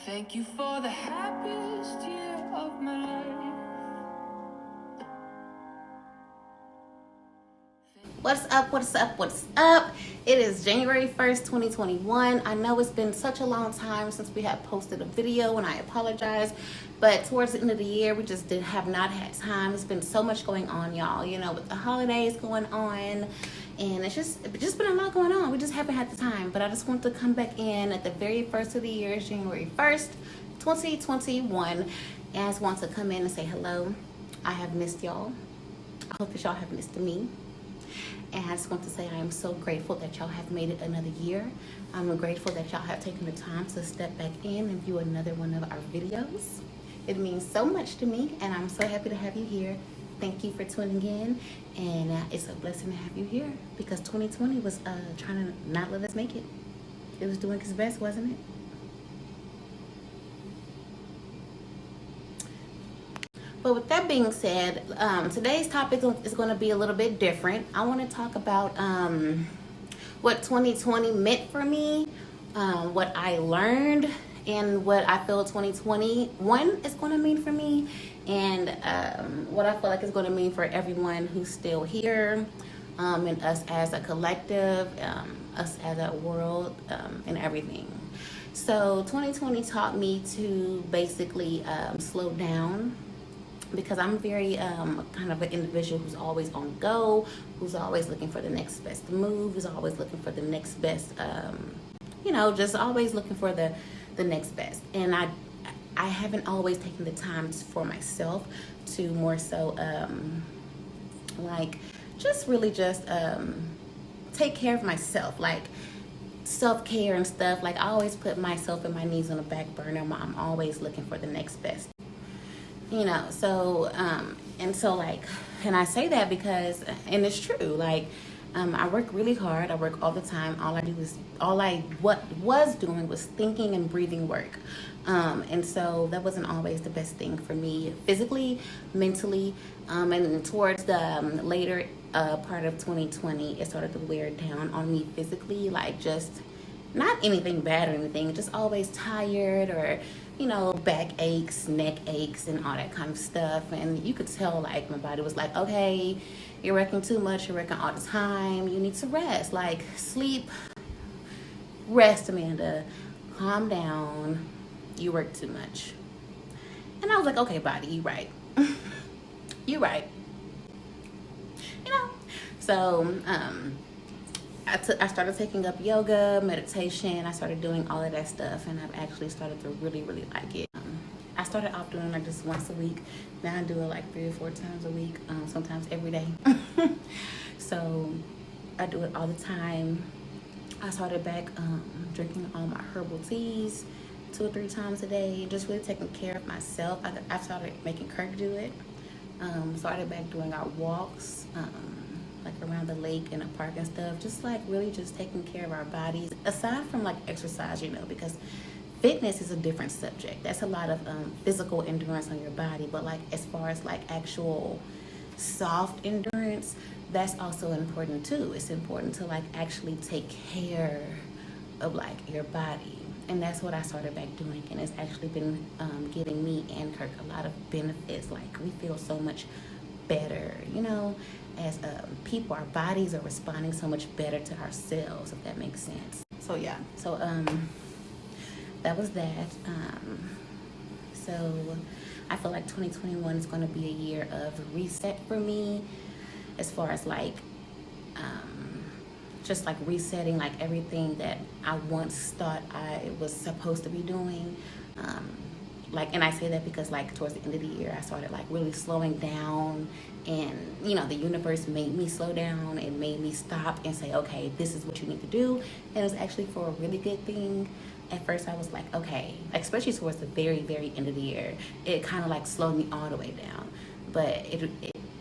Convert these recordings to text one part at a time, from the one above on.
Thank you for the happiest year of my life. What's up, what's up, what's up? It is January 1st, 2021. I know it's been such a long time since we have posted a video, and I apologize. But towards the end of the year, we just have not had time. It's been so much going on, y'all. You know, with the holidays going on. And it's just been a lot going on. We just haven't had the time. But I just want to come back in at the very first of the year, January 1st, 2021. And I just want to come in and say hello. I have missed y'all. I hope that y'all have missed me. And I just want to say I am so grateful that y'all have made it another year. I'm grateful that y'all have taken the time to step back in and view another one of our videos. It means so much to me, and I'm so happy to have you here. Thank you for tuning in, and it's a blessing to have you here because 2020 was trying to not let us make it. It was doing its best, wasn't it? But with that being said, today's topic is going to be a little bit different. I want to talk about what 2020 meant for me, what I learned, and what I feel 2021 is going to mean for me, and what I feel like is going to mean for everyone who's still here, and us as a collective, us as a world, and everything. So 2020 taught me to basically slow down, because I'm very kind of an individual who's always on the go, who's always looking for the next best move, who's always looking for the next best, just always looking for the next best. And I haven't always taken the time for myself to more so take care of myself, like self-care and stuff. Like I always put myself and my needs on the back burner. I'm always looking for the next best. And I say that because, and it's true, like, I work really hard. I work all the time. What was doing was thinking and breathing work. And so that wasn't always the best thing for me physically, mentally, and towards the later part of 2020, it started to wear down on me physically, like just not anything bad or anything, just always tired or, back aches, neck aches, and all that kind of stuff. And you could tell, like, my body was like, okay, you're working too much, you're working all the time, you need to rest. Like, sleep, rest, Amanda, calm down, you work too much. And I was like, okay, body, you right. You right. So, I started taking up yoga, meditation. I started doing all of that stuff, and I've actually started to really, really like it. I started off doing like just once a week. Now I do it like 3 or 4 times a week, sometimes every day. So I do it all the time. I started back drinking all my herbal teas 2 or 3 times a day, just really taking care of myself. I started making Kirk do it. Started back doing our walks, like around the lake and the park and stuff, just like really just taking care of our bodies, aside from like exercise, because fitness is a different subject. That's a lot of physical endurance on your body, but like as far as like actual soft endurance, that's also important too. It's important to like actually take care of like your body, and that's what I started back doing, and it's actually been giving me and Kirk a lot of benefits. Like we feel so much better, as people. Our bodies are responding so much better to ourselves, if that makes sense. So yeah, so that was that. So I feel like 2021 is going to be a year of reset for me, as far as like just like resetting like everything that I once thought I was supposed to be doing. And I say that because like towards the end of the year, I started like really slowing down, and the universe made me slow down and made me stop and say, okay, this is what you need to do. And it was actually for a really good thing. At first I was like, okay, especially towards the very, very end of the year, it kind of like slowed me all the way down, but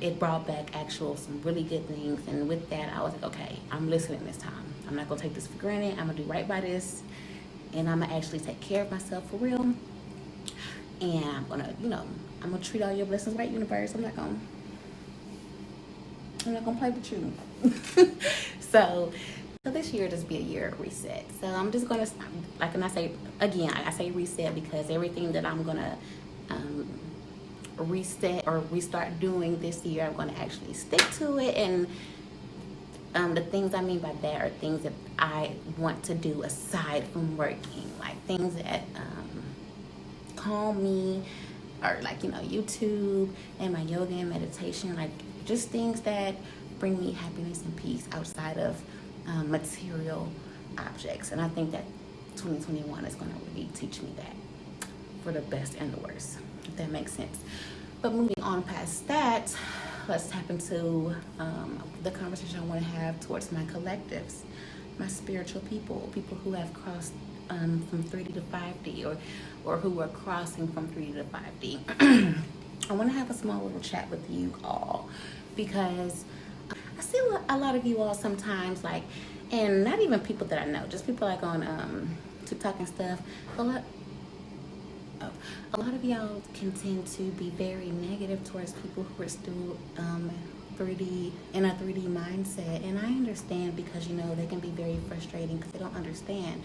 it brought back some really good things. And with that, I was like, okay, I'm listening this time. I'm not gonna take this for granted. I'm gonna do right by this, and I'm gonna actually take care of myself for real. And I'm gonna treat all your blessings right, universe. I'm not gonna play with you. So So this year just be a year of reset. So I'm just gonna, like, and I say again, I say reset because everything that I'm gonna reset or restart doing this year, I'm gonna actually stick to it. And the things I mean by that are things that I want to do aside from working, like things that calm me, or like, you know, YouTube and my yoga and meditation, like just things that bring me happiness and peace outside of material objects. And I think that 2021 is going to really teach me that, for the best and the worst, if that makes sense. But moving on past that, let's tap into the conversation I want to have towards my collectives, my spiritual people who have crossed from 3D to 5D, or who are crossing from 3D to 5D. I want to have a small little chat with you all because I see a lot of you all sometimes, like, and not even people that I know, just people like on TikTok and stuff. A lot of y'all can tend to be very negative towards people who are still 3D in a 3D mindset, and I understand because, you know, they can be very frustrating because they don't understand.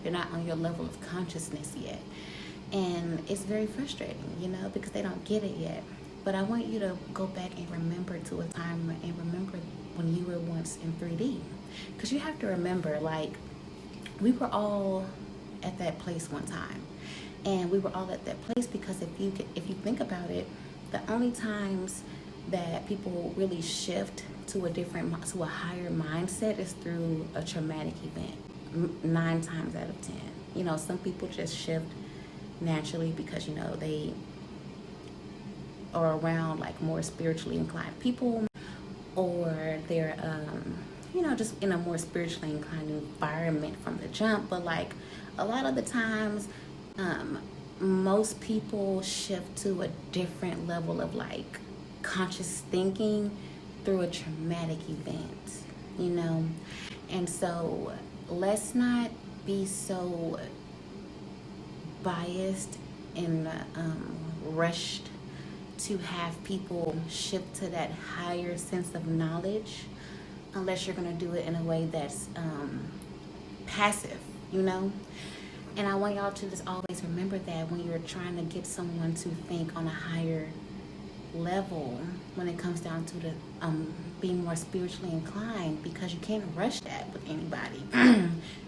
They're not on your level of consciousness yet, and it's very frustrating, you know, because they don't get it yet. But I want you to go back and remember to a time and remember when you were once in 3D, because you have to remember, like, we were all at that place one time. And we were all at that place because if you think about it, the only times that people really shift to a higher mindset is through a traumatic event. 9 times out of 10, you know, some people just shift naturally because, you know, they are around like more spiritually inclined people, or they're you know, just in a more spiritually inclined environment from the jump. But like a lot of the times, most people shift to a different level of like conscious thinking through a traumatic event, you know. And so let's not be so biased and rushed to have people shift to that higher sense of knowledge unless you're going to do it in a way that's passive, you know. And I want y'all to just always remember that when you're trying to get someone to think on a higher level, when it comes down to the being more spiritually inclined, because you can't rush that with anybody.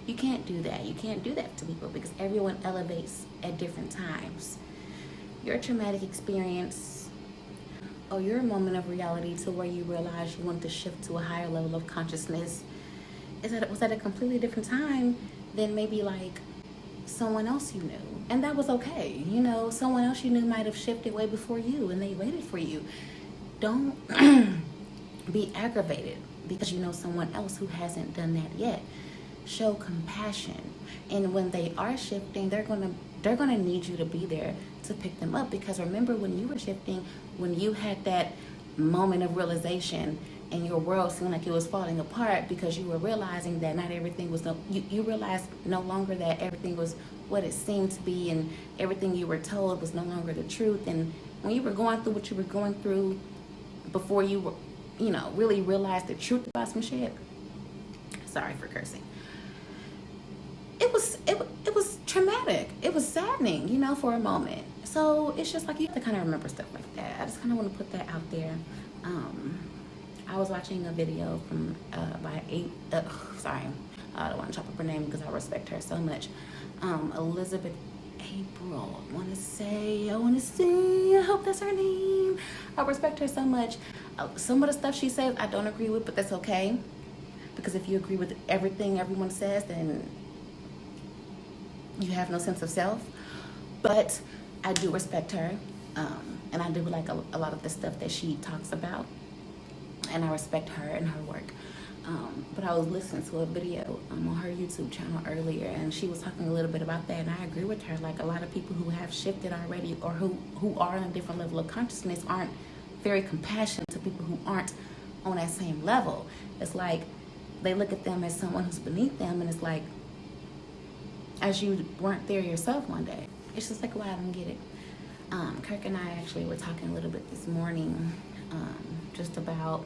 You can't do that. You can't do that to people because everyone elevates at different times. Your traumatic experience or your moment of reality to where you realize you want to shift to a higher level of consciousness was at a completely different time than maybe like someone else you knew, and that was okay. You know, someone else you knew might have shifted way before you and they waited for you. Don't be aggravated because you know someone else who hasn't done that yet. Show compassion, and when they are shifting, they're gonna need you to be there to pick them up. Because remember, when you were shifting, when you had that moment of realization and your world seemed like it was falling apart because you were realizing that not everything was you realized no longer that everything was what it seemed to be, and everything you were told was no longer the truth. And when you were going through what you were going through before you were, you know, really realized the truth about some shit, sorry for cursing, it was traumatic. It was saddening, you know, for a moment. So it's just like you have to kind of remember stuff like that. I just kind of want to put that out there. I was watching a video from sorry, I don't want to chop up her name because I respect her so much. Elizabeth April, I want to say, I hope that's her name. I respect her so much. Some of the stuff she says I don't agree with, but that's okay. Because if you agree with everything everyone says, then you have no sense of self. But I do respect her, and I do like a lot of the stuff that she talks about, and I respect her and her work. But I was listening to a video on her YouTube channel earlier, and she was talking a little bit about that, and I agree with her. Like, a lot of people who have shifted already, or who are on a different level of consciousness, aren't very compassionate to people who aren't on that same level. It's like they look at them as someone who's beneath them, and it's like, as you weren't there yourself one day. It's just like, wow, I don't get it. Kirk and I actually were talking a little bit this morning, just about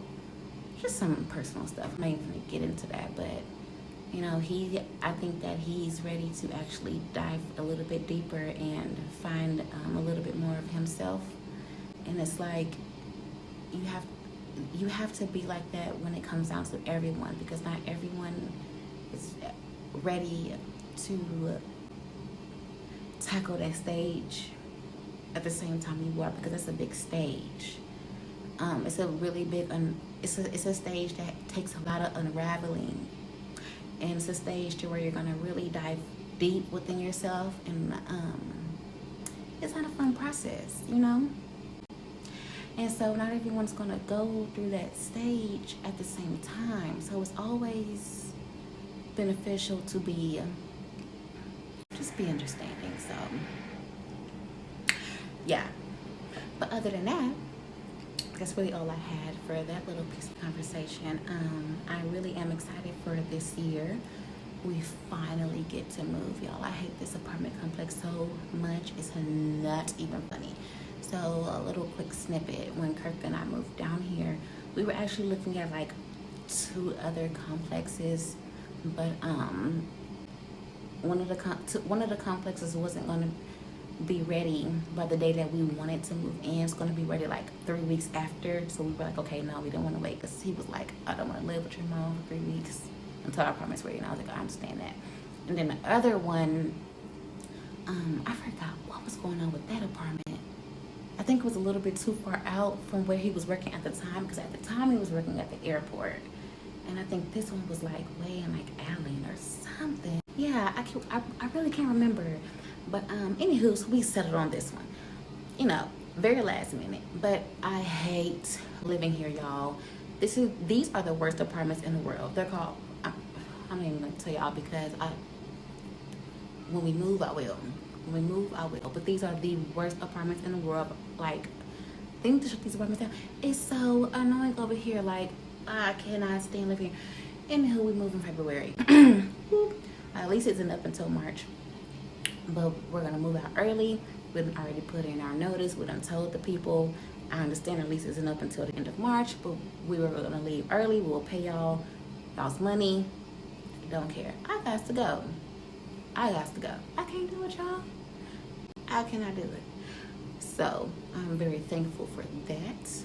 some personal stuff. I'm not even gonna get into that, but You know, I think that he's ready to actually dive a little bit deeper and find a little bit more of himself. And it's like you have you have to be like that when it comes down to everyone, because not everyone is ready to tackle that stage at the same time you are, because it's a big stage. It's a really big it's a stage that takes a lot of unraveling, and it's a stage to where you're gonna really dive deep within yourself, and it's not a fun process, you know. And so not everyone's gonna go through that stage at the same time. So it's always beneficial to be understanding. So yeah. But other than that, that's really all I had for that little piece of conversation. I really am excited for this year. We finally get to move, y'all. I hate this apartment complex so much. It's not even funny. So a little quick snippet. When Kirk and I moved down here, we were actually looking at like 2 other complexes, but one of the complexes wasn't going to be ready by the day that we wanted to move in. It's going to be ready like 3 weeks after. So we were like, okay, no, we didn't want to wait, because he was like, I don't want to live with your mom for 3 weeks until our apartment's ready. And I was like, I understand that. And then the other one, I forgot what was going on with that apartment. I think it was a little bit too far out from where he was working at the time, because at the time he was working at the airport. And I think this one was like way in like Allen or something. Yeah, I really can't remember. But anywho, so we settled on this one. You know, very last minute. But I hate living here, y'all. These are the worst apartments in the world. They're called, I'm not even gonna tell y'all, because when we move I will. When we move I will. But these are the worst apartments in the world. Like, they need to shut these apartments down. It's so annoying over here. Like, I cannot stand living here. Anywho, we move in February. At least it's up until March. But we're gonna move out early. We done already put in our notice. We done told the people. I understand our lease isn't up until the end of March, but we were gonna leave early. We'll pay y'all's money. Don't care. I got to go. I can't do it, y'all. I cannot do it. So I'm very thankful for that.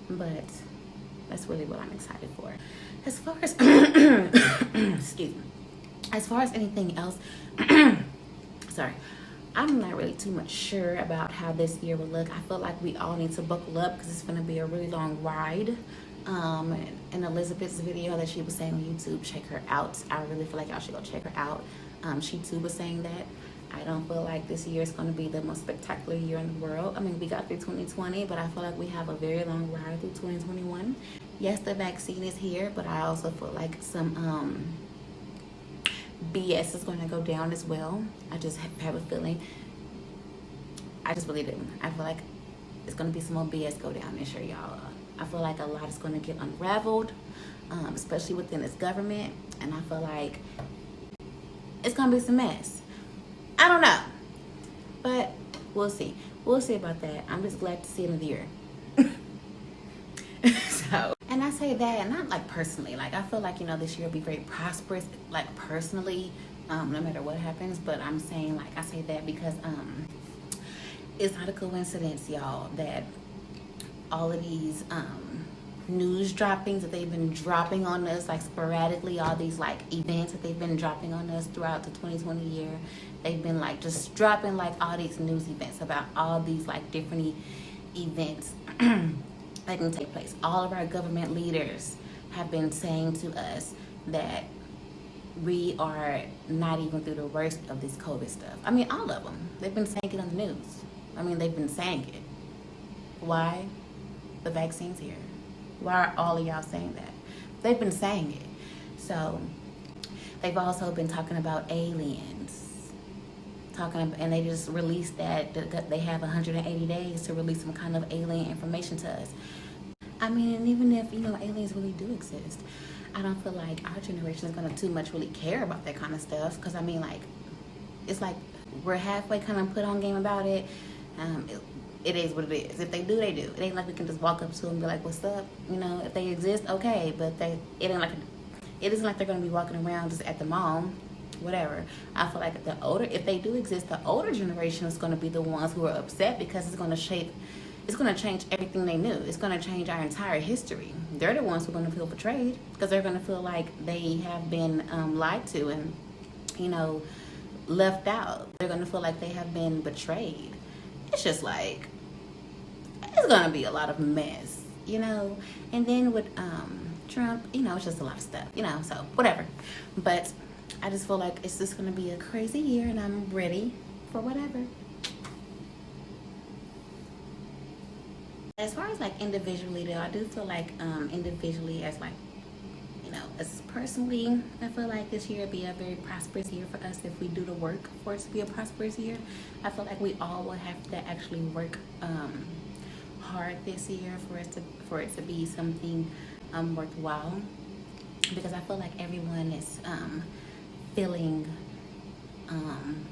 But that's really what I'm excited for. As far as excuse me. As far as anything else, sorry, I'm not really too much sure about how this year will look. I feel like we all need to buckle up, because it's going to be a really long ride. In Elizabeth's video that she was saying on YouTube, check her out. I really feel like y'all should go check her out. She too was saying that. I don't feel like this year is going to be the most spectacular year in the world. I mean, we got through 2020, but I feel like we have a very long ride through 2021. Yes, the vaccine is here, but I also feel like some BS is going to go down as well. I just have a feeling. I just really do. I feel like it's going to be some more BS go down this year, y'all. I feel like a lot is going to get unraveled, especially within this government. And I feel like it's going to be some mess. I don't know. But we'll see. We'll see about that. I'm just glad to see it in the year. So, and I say that, not like personally. Like, I feel like, you know, this year will be very prosperous, like personally, no matter what happens. But I'm saying, like, I say that because it's not a coincidence, y'all, that all of these news droppings that they've been dropping on us, like sporadically, all these like events that they've been dropping on us throughout the 2020 year, they've been like just dropping like all these news events about all these like different events that can take place. All of our government leaders have been saying to us that we are not even through the worst of this COVID stuff. I mean, all of them. They've been saying it on the news. I mean, they've been saying it. Why? The vaccine's here. Why are all of y'all saying that? They've been saying it. So they've also been talking about aliens. And they just released that they have 180 days to release some kind of alien information to us. I mean, and even if, you know, aliens really do exist, I don't feel like our generation is going to too much really care about that kind of stuff. Because, I mean, like, it's like we're halfway kind of put on game about it. It is what it is. If they do, they do. It ain't like we can just walk up to them and be like, what's up? You know, if they exist, okay. But it ain't like it isn't like they're going to be walking around just at the mall, whatever. I feel like if they do exist, the older generation is going to be the ones who are upset because it's going to change everything they knew. It's going to change our entire history. They're the ones who are going to feel betrayed because they're going to feel like they have been lied to and, left out. They're going to feel like they have been betrayed. It's just like, it's going to be a lot of mess, And then with Trump, it's just a lot of stuff, so whatever. But I just feel like it's just going to be a crazy year and I'm ready for whatever. As far as like individually though, I do feel like individually as like, as personally, I feel like this year will be a very prosperous year for us if we do the work for it to be a prosperous year. I feel like we all will have to actually work hard this year for it to be something worthwhile, because I feel like everyone is feeling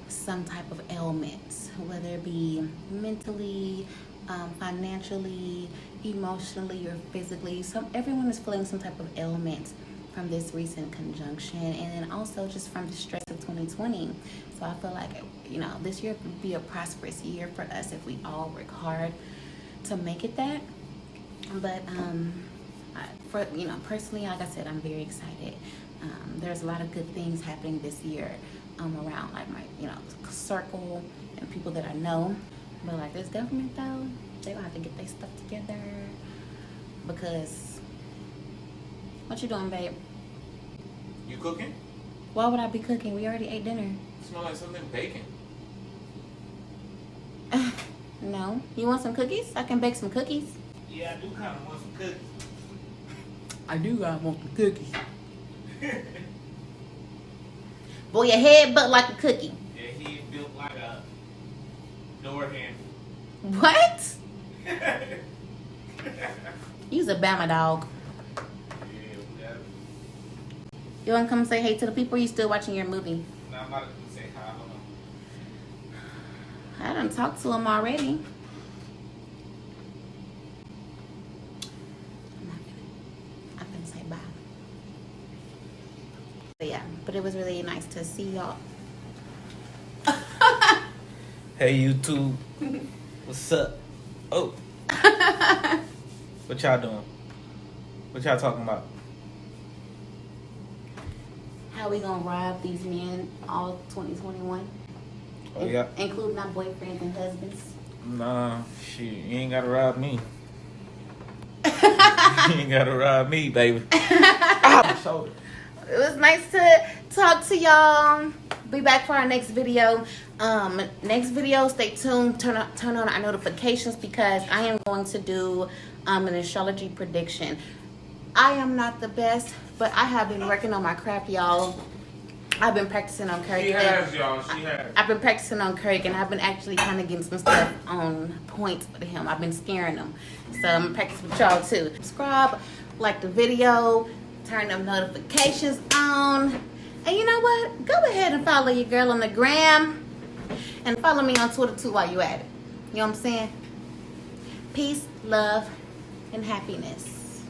some type of ailment, whether it be mentally, financially, emotionally, or physically. Everyone is feeling some type of ailment from this recent conjunction, and then also just from the stress of 2020. So I feel like this year would be a prosperous year for us if we all work hard to make it that. But personally, like I said, I'm very excited. There's a lot of good things happening this year around like my circle and people that I know. But like this government though, they gonna have to get their stuff together, because what you doing, babe? You cooking? Why would I be cooking? We already ate dinner. Smell like something baking. No. You want some cookies? I can bake some cookies. Yeah, I do kind of want some cookies. I do want some cookies. Boy, your head built like a cookie. Yeah, he built like a door handle. What? You's a Bama dog. Yeah. You want to come say hey to the people, or you still watching your movie? Now I'm about to say hi. Hold on. I done talked to him already. I'm gonna say bye. But yeah, but it was really nice to see y'all. Hey YouTube, what's up? Oh, what y'all doing? What y'all talking about? How we gonna rob these men all 2021? Oh yeah. Including our boyfriends and husbands. Nah, shit, you ain't gotta rob me. You ain't gotta rob me, baby. Ah, shoulder. It was nice to talk to y'all. Be back for our next video. Next video, stay tuned. Turn on our notifications, because I am going to do an astrology prediction. I am not the best, but I have been working on my craft, y'all. I've been practicing on Kirk. She has, y'all. She has. I've been practicing on Kirk, and I've been actually kind of getting some stuff on point with him. I've been scaring him. So I'm going to practice with y'all too. Subscribe, like the video, turn them notifications on. And you know what? Go ahead and follow your girl on the gram. And follow me on Twitter too while you at it. You know what I'm saying? Peace, love, and happiness.